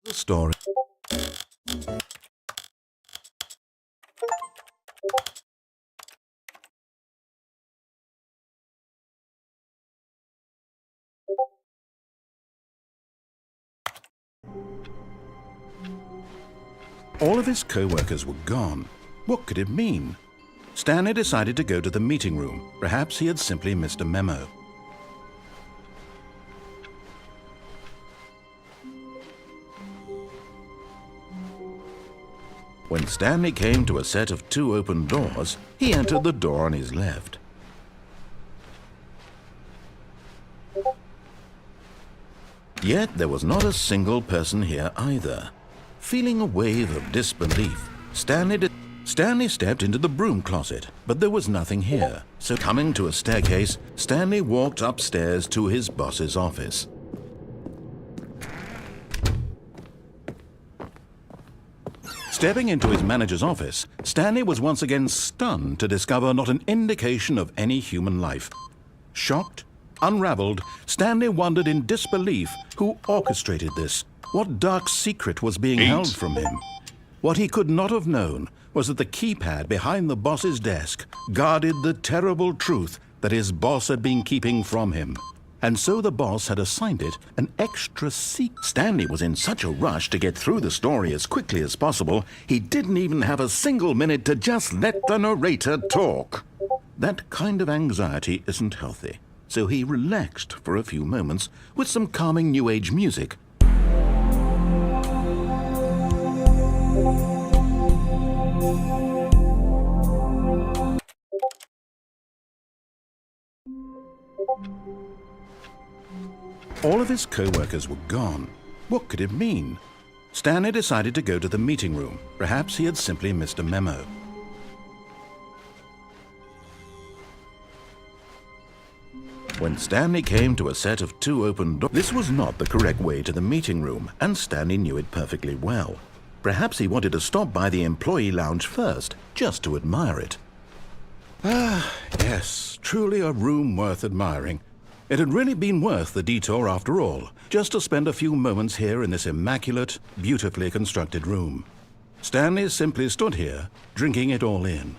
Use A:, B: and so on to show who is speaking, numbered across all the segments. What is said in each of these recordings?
A: The story. All of his co-workers were gone. What could it mean? Stanley decided to go to the meeting room. Perhaps he had simply missed a memo. When Stanley came to a set of 2 open doors, he entered the door on his left. Yet there was not a single person here either. Feeling a wave of disbelief, Stanley stepped into the broom closet, but there was nothing here. So coming to a staircase, Stanley walked upstairs to his boss's office. Stepping into his manager's office, Stanley was once again stunned to discover not an indication of any human life. Shocked, unraveled, Stanley wondered in disbelief who orchestrated this. What dark secret was being held from him? What he could not have known was that the keypad behind the boss's desk guarded the terrible truth that his boss had been keeping from him. And so the boss had assigned it an extra secret. Stanley was in such a rush to get through the story as quickly as possible, he didn't even have a single minute to just let the narrator talk. That kind of anxiety isn't healthy, so he relaxed for a few moments with some calming New Age music. All of his co-workers were gone. What could it mean? Stanley decided to go to the meeting room. Perhaps he had simply missed a memo. When Stanley came to a set of 2 open doors, this was not the correct way to the meeting room, and Stanley knew it perfectly well. Perhaps he wanted to stop by the employee lounge first, just to admire it. Ah, yes, truly a room worth admiring. It had really been worth the detour after all, just to spend a few moments here in this immaculate, beautifully constructed room. Stanley simply stood here, drinking it all in.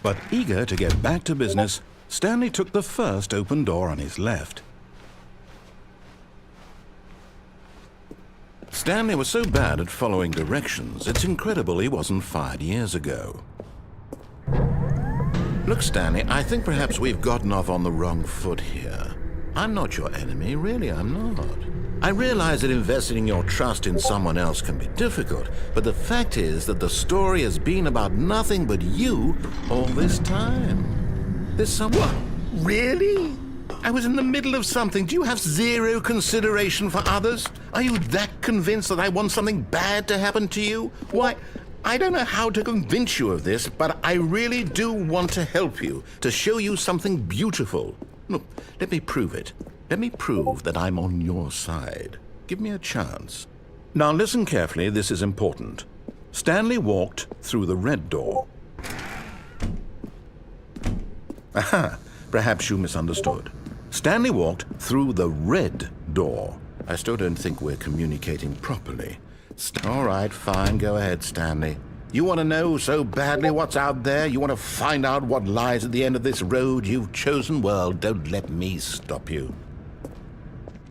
A: But eager to get back to business, Stanley took the first open door on his left. Stanley was so bad at following directions, it's incredible he wasn't fired years ago. Look, Stanley, I think perhaps we've gotten off on the wrong foot here. I'm not your enemy, really, I'm not. I realize that investing your trust in someone else can be difficult, but the fact is that the story has been about nothing but you all this time. There's someone... Really? I was in the middle of something. Do you have zero consideration for others? Are you that convinced that I want something bad to happen to you? Why, I don't know how to convince you of this, but I really do want to help you, to show you something beautiful. Look, let me prove it. Let me prove that I'm on your side. Give me a chance. Now listen carefully, this is important. Stanley walked through the red door. Aha, perhaps you misunderstood. Stanley walked through the red door. I still don't think we're communicating properly. All right, fine, go ahead, Stanley. You want to know so badly what's out there? You want to find out what lies at the end of this road you've chosen? Well, don't let me stop you.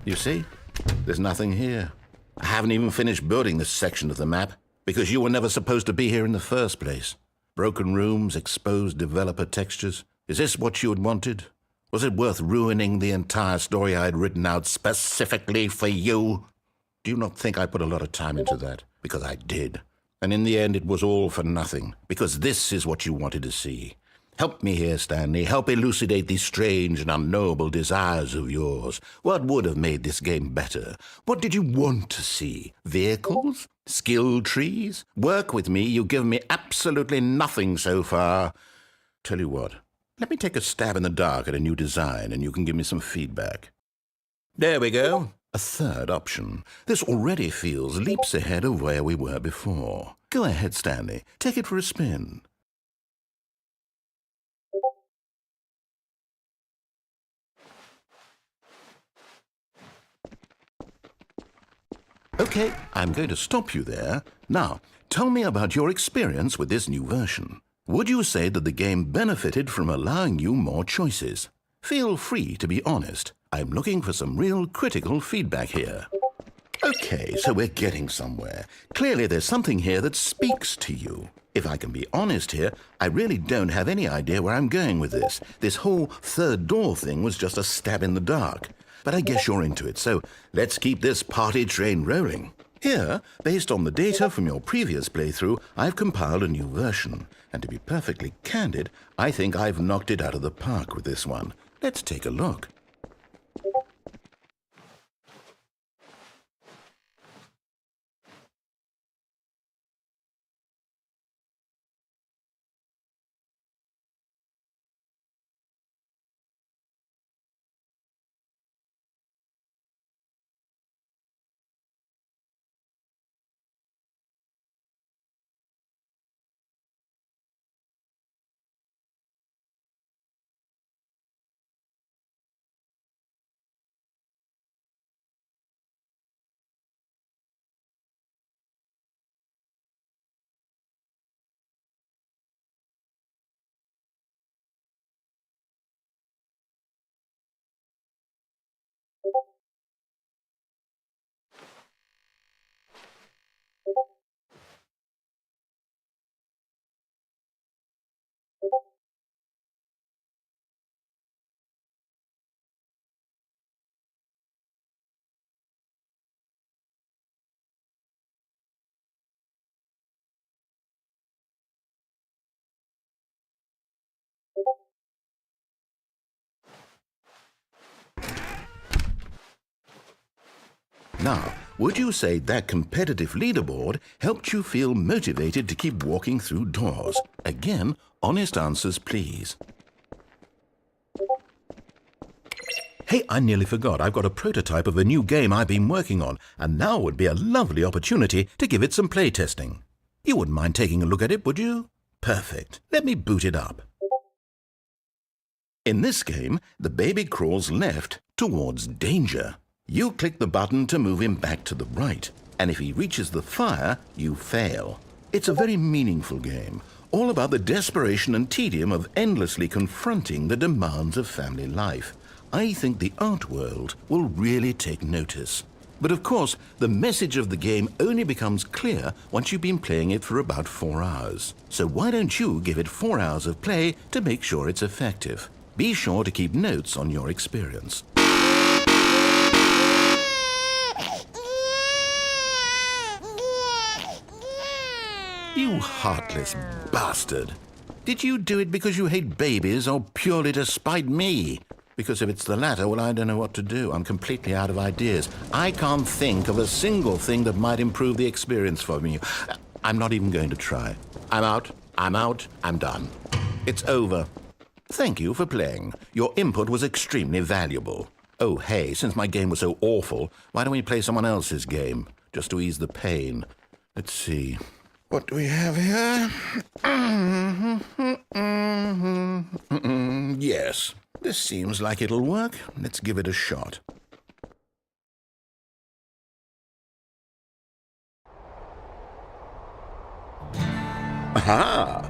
A: You see, there's nothing here. I haven't even finished building this section of the map, because you were never supposed to be here in the first place. Broken rooms, exposed developer textures. Is this what you had wanted? Was it worth ruining the entire story I had written out specifically for you? Do you not think I put a lot of time into that? Because I did. And in the end, it was all for nothing, because this is what you wanted to see. Help me here, Stanley. Help elucidate these strange and unknowable desires of yours. What would have made this game better? What did you want to see? Vehicles? Skill trees? Work with me. You've given me absolutely nothing so far. Tell you what, let me take a stab in the dark at a new design, and you can give me some feedback. There we go. A third option. This already feels leaps ahead of where we were before. Go ahead, Stanley. Take it for a spin. Okay, I'm going to stop you there. Now, tell me about your experience with this new version. Would you say that the game benefited from allowing you more choices? Feel free to be honest. I'm looking for some real critical feedback here. Okay, so we're getting somewhere. Clearly there's something here that speaks to you. If I can be honest here, I really don't have any idea where I'm going with this. This whole third door thing was just a stab in the dark. But I guess you're into it, so let's keep this party train rolling. Here, based on the data from your previous playthrough, I've compiled a new version. And to be perfectly candid, I think I've knocked it out of the park with this one. Let's take a look. Now, would you say that competitive leaderboard helped you feel motivated to keep walking through doors? Again, honest answers, please. Hey, I nearly forgot. I've got a prototype of a new game I've been working on, and now would be a lovely opportunity to give it some playtesting. You wouldn't mind taking a look at it, would you? Perfect. Let me boot it up. In this game, the baby crawls left towards danger. You click the button to move him back to the right, and if he reaches the fire, you fail. It's a very meaningful game, all about the desperation and tedium of endlessly confronting the demands of family life. I think the art world will really take notice. But of course, the message of the game only becomes clear once you've been playing it for about 4 hours. So why don't you give it 4 hours of play to make sure it's effective? Be sure to keep notes on your experience. You heartless bastard. Did you do it because you hate babies or purely to spite me? Because if it's the latter, well, I don't know what to do. I'm completely out of ideas. I can't think of a single thing that might improve the experience for me. I'm not even going to try. I'm out, I'm done. It's over. Thank you for playing. Your input was extremely valuable. Oh, hey, since my game was so awful, why don't we play someone else's game, just to ease the pain? Let's see. What do we have here? Yeah. Yes, this seems like it'll work. Let's give it a shot. Aha!